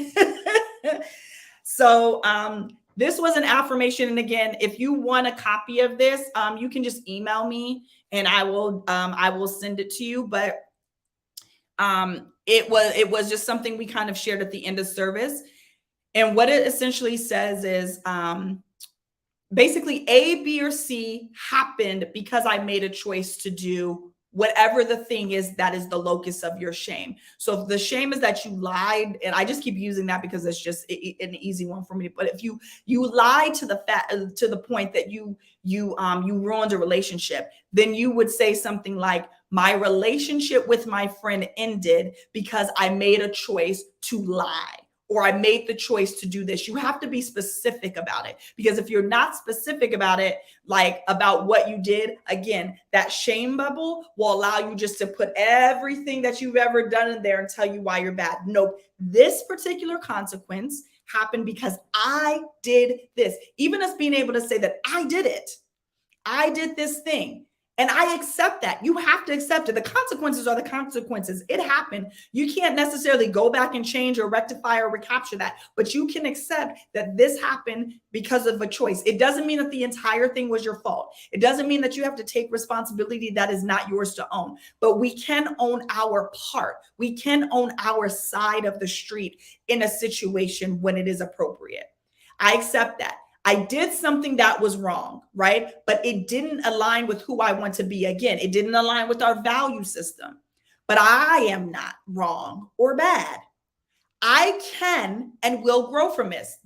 So this was an affirmation. And again, if you want a copy of this, you can just email me and I will send it to you. But it was just something we kind of shared at the end of service. And what it essentially says is, basically A, B, or C happened because I made a choice to do whatever the thing is that is the locus of your shame. So if the shame is that you lied, and I just keep using that because it's just an easy one for me, but if you lied to the point that you ruined a relationship, then you would say something like, my relationship with my friend ended because I made a choice to lie, or I made the choice to do this. You have to be specific about it, because if you're not specific about it, like about what you did, again, that shame bubble will allow you just to put everything that you've ever done in there and tell you why you're bad. Nope. This particular consequence happened because I did this. Even us being able to say that I did it. I did this thing. And I accept that. You have to accept it. The consequences are the consequences. It happened. You can't necessarily go back and change or rectify or recapture that, but you can accept that this happened because of a choice. It doesn't mean that the entire thing was your fault. It doesn't mean that you have to take responsibility that is not yours to own, but we can own our part. We can own our side of the street in a situation when it is appropriate. I accept that. I did something that was wrong, right? But it didn't align with who I want to be. Again, it didn't align with our value system. But I am not wrong or bad. I can and will grow from this.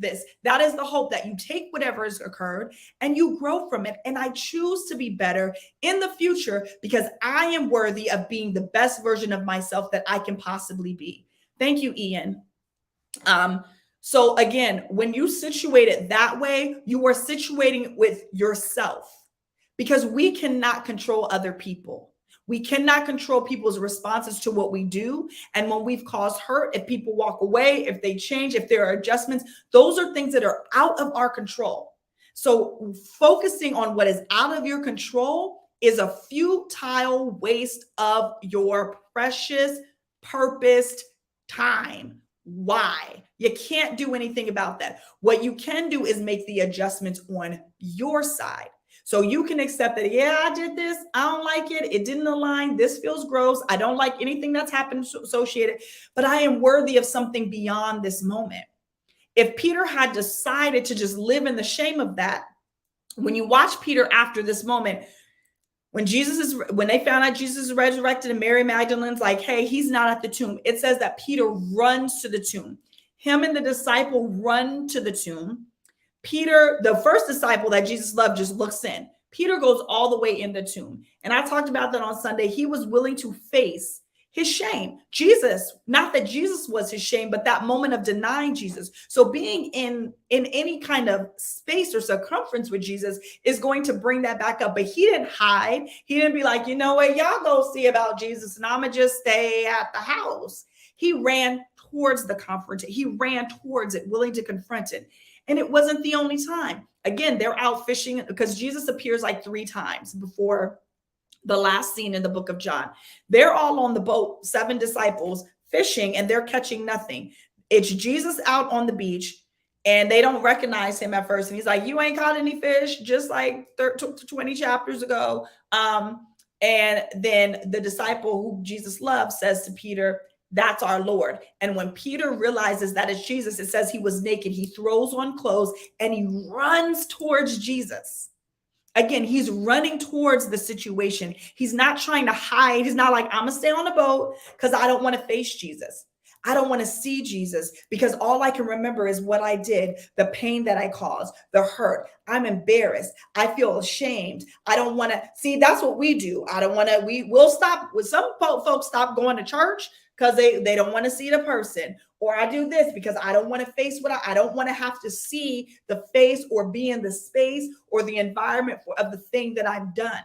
That is the hope, that you take whatever has occurred and you grow from it. And I choose to be better in the future because I am worthy of being the best version of myself that I can possibly be. Thank you, Ian. So again, when you situate it that way, you are situating it with yourself, because we cannot control other people. We cannot control people's responses to what we do. And when we've caused hurt, if people walk away, if they change, if there are adjustments, those are things that are out of our control. So focusing on what is out of your control is a futile waste of your precious, purposed time. Why? You can't do anything about that. What you can do is make the adjustments on your side. So you can accept that, yeah, I did this. I don't like it. It didn't align. This feels gross. I don't like anything that's happened associated, but I am worthy of something beyond this moment. If Peter had decided to just live in the shame of that, when you watch Peter after this moment, when they found out Jesus is resurrected and Mary Magdalene's like, hey, he's not at the tomb, it says that Peter runs to the tomb. Him and the disciple run to the tomb. Peter, the first disciple that Jesus loved, just looks in. Peter goes all the way in the tomb. And I talked about that on Sunday. He was willing to face his shame. Jesus, not that Jesus was his shame, but that moment of denying Jesus. So being in any kind of space or circumference with Jesus is going to bring that back up. But he didn't hide. He didn't be like, you know what, y'all go see about Jesus and I'm going to just stay at the house. He ran towards the confrontation. He ran towards it, willing to confront it. And it wasn't the only time. Again, they're out fishing because Jesus appears like 3 times before the last scene in the book of John. They're all on the boat, 7 disciples fishing, and they're catching nothing. It's Jesus out on the beach, and they don't recognize him at first. And he's like, you ain't caught any fish, just like 20 chapters ago. And then the disciple who Jesus loves says to Peter, that's our Lord. And when Peter realizes that it's Jesus, it says he was naked. He throws on clothes and he runs towards Jesus. Again, he's running towards the situation. He's not trying to hide. He's not like, I'm going to stay on the boat because I don't want to face Jesus. I don't want to see Jesus because all I can remember is what I did, the pain that I caused, the hurt. I'm embarrassed. I feel ashamed. I don't want to see. That's what we do. I don't want to. We'll stop. Some folks stop going to church because they don't want to see the person. Or I do this because I don't want to face what I don't want to have to see the face or be in the space or the environment of the thing that I've done.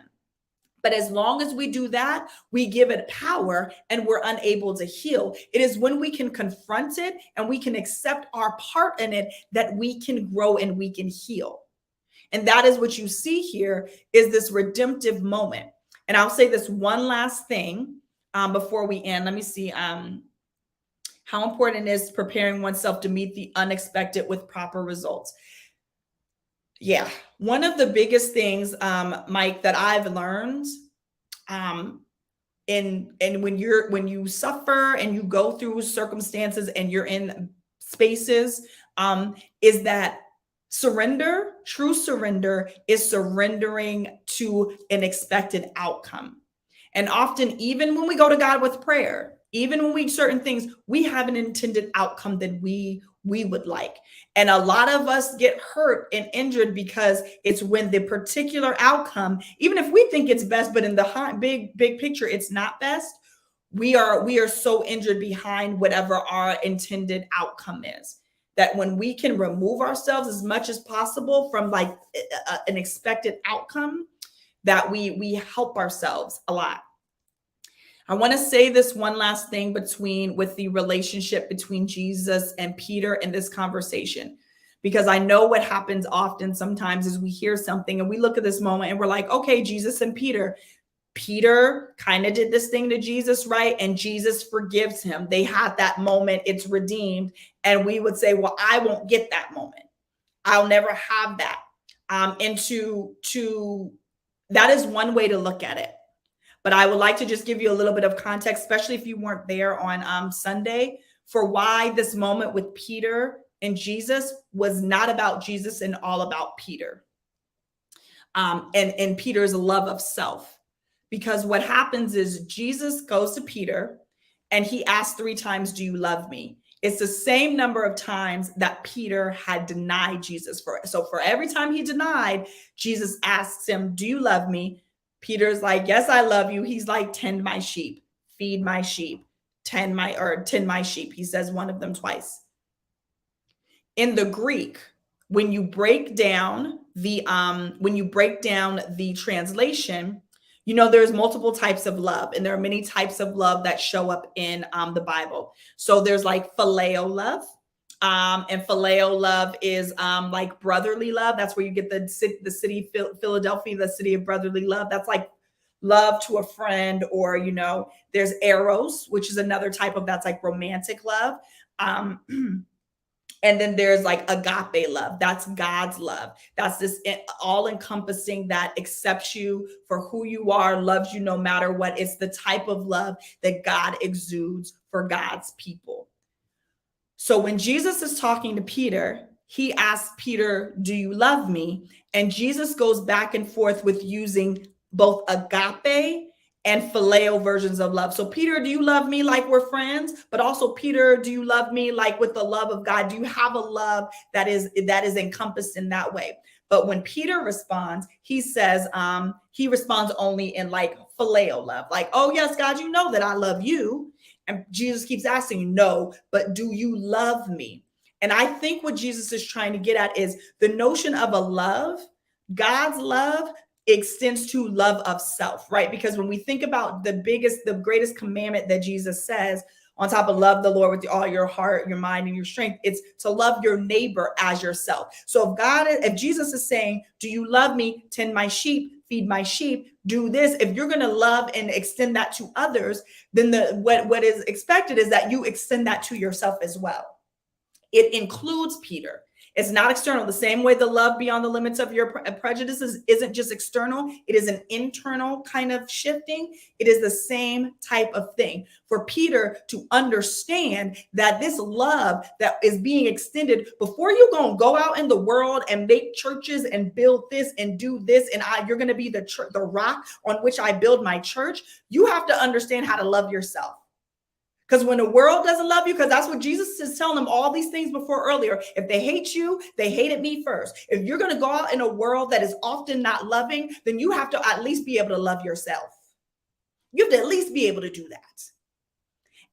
But as long as we do that, we give it power and we're unable to heal. It is when we can confront it and we can accept our part in it that we can grow and we can heal. And that is what you see here is this redemptive moment. And I'll say this one last thing before we end. Let me see how important it is preparing oneself to meet the unexpected with proper results. Yeah, one of the biggest things, Mike, that I've learned, and when you suffer and you go through circumstances and you're in spaces, is that true surrender is surrendering to an expected outcome. And often, even when we go to God with prayer, even when we certain things, we have an intended outcome that we would like. And a lot of us get hurt and injured because it's when the particular outcome, even if we think it's best, but in the big picture, it's not best. We are so injured behind whatever our intended outcome is, that when we can remove ourselves as much as possible from like an expected outcome, that we help ourselves a lot. I want to say this one last thing with the relationship between Jesus and Peter in this conversation, because I know what happens often sometimes is we hear something and we look at this moment and we're like, okay, Jesus and Peter kind of did this thing to Jesus, right? And Jesus forgives him. They had that moment, it's redeemed. And we would say, well, I won't get that moment. I'll never have that. And that is one way to look at it. But I would like to just give you a little bit of context, especially if you weren't there on Sunday, for why this moment with Peter and Jesus was not about Jesus and all about Peter. And Peter's love of self. Because what happens is Jesus goes to Peter and he asks 3 times, do you love me? It's the same number of times that Peter had denied Jesus. So for every time he denied, Jesus asks him, do you love me? Peter's like, yes, I love you. He's like, tend my sheep, feed my sheep, tend my sheep. He says one of them twice. In the Greek, when you break down the translation, you know, there's multiple types of love, and there are many types of love that show up in the Bible. So there's like phileo love. And phileo love is like brotherly love. That's where you get the city Philadelphia, the city of brotherly love. That's like love to a friend, or, you know, there's eros, which is another type of, that's like romantic love. And then there's like agape love. That's God's love. That's this all encompassing that accepts you for who you are, loves you no matter what. It's the type of love that God exudes for God's people. So when Jesus is talking to Peter, he asks Peter, do you love me? And Jesus goes back and forth with using both agape and phileo versions of love. So Peter, do you love me like we're friends? But also, Peter, do you love me like with the love of God? Do you have a love that is encompassed in that way? But when Peter responds, he says, he responds only in like phileo love, like, oh yes, God, you know that I love you. And Jesus keeps asking, no, but do you love me? And I think what Jesus is trying to get at is the notion of a love, God's love extends to love of self, right? Because when we think about the greatest commandment that Jesus says, on top of love the Lord with all your heart, your mind, and your strength, it's to love your neighbor as yourself. So if Jesus is saying, do you love me? Tend my sheep, feed my sheep, do this. If you're going to love and extend that to others, then what is expected is that you extend that to yourself as well. It includes Peter. It's not external. The same way the love beyond the limits of your prejudices isn't just external. It is an internal kind of shifting. It is the same type of thing for Peter to understand that this love that is being extended, before you're going to go out in the world and make churches and build this and do this, and you're going to be the rock on which I build my church, you have to understand how to love yourself. Because when the world doesn't love you, because that's what Jesus is telling them all these things before earlier. If they hate you, they hated me first. If you're going to go out in a world that is often not loving, then you have to at least be able to love yourself. You have to at least be able to do that.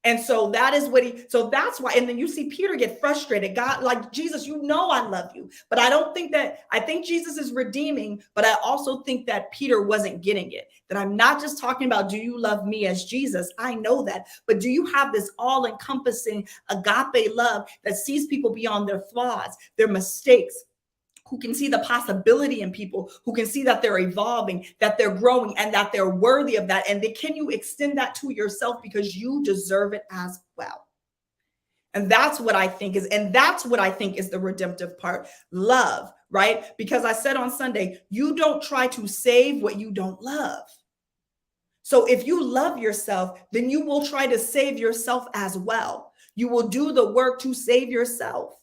And so that is so that's why, and then you see Peter get frustrated. God, like, Jesus, you know I love you. But I think Jesus is redeeming, but I also think that Peter wasn't getting it. That I'm not just talking about, do you love me as Jesus? I know that. But do you have this all-encompassing agape love that sees people beyond their flaws, their mistakes, who can see the possibility in people, who can see that they're evolving, that they're growing, and that they're worthy of that? And can you extend that to yourself, because you deserve it as well? And that's what I think is the redemptive part. Love, right? Because I said on Sunday, you don't try to save what you don't love. So if you love yourself, then you will try to save yourself as well. You will do the work to save yourself.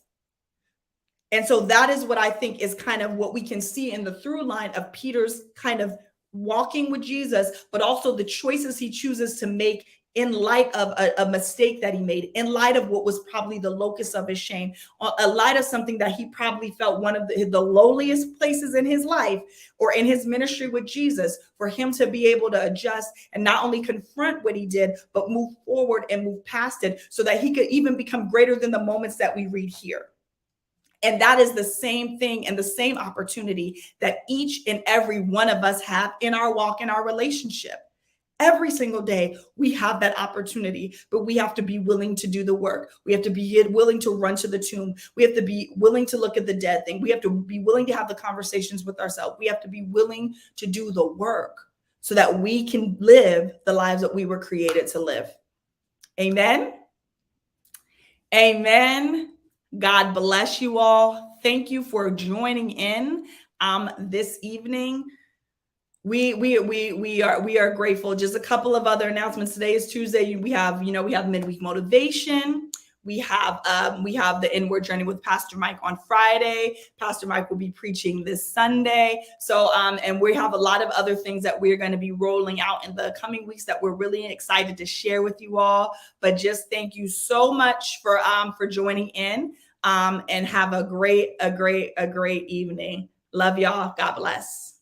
And so that is what I think is kind of what we can see in the through line of Peter's kind of walking with Jesus, but also the choices he chooses to make in light of a mistake that he made, in light of what was probably the locus of his shame, a light of something that he probably felt one of the lowliest places in his life or in his ministry with Jesus, for him to be able to adjust and not only confront what he did, but move forward and move past it so that he could even become greater than the moments that we read here. And that is the same thing and the same opportunity that each and every one of us have in our walk, in our relationship. Every single day, we have that opportunity, but we have to be willing to do the work. We have to be willing to run to the tomb. We have to be willing to look at the dead thing. We have to be willing to have the conversations with ourselves. We have to be willing to do the work so that we can live the lives that we were created to live. Amen. Amen. God bless you all. Thank you for joining in this evening. We are grateful. Just a couple of other announcements. Today is Tuesday. We have midweek motivation. We have the Inward Journey with Pastor Mike on Friday. Pastor Mike will be preaching this Sunday. So and we have a lot of other things that we're going to be rolling out in the coming weeks that we're really excited to share with you all. But just thank you so much for joining in and have a great evening. Love y'all. God bless.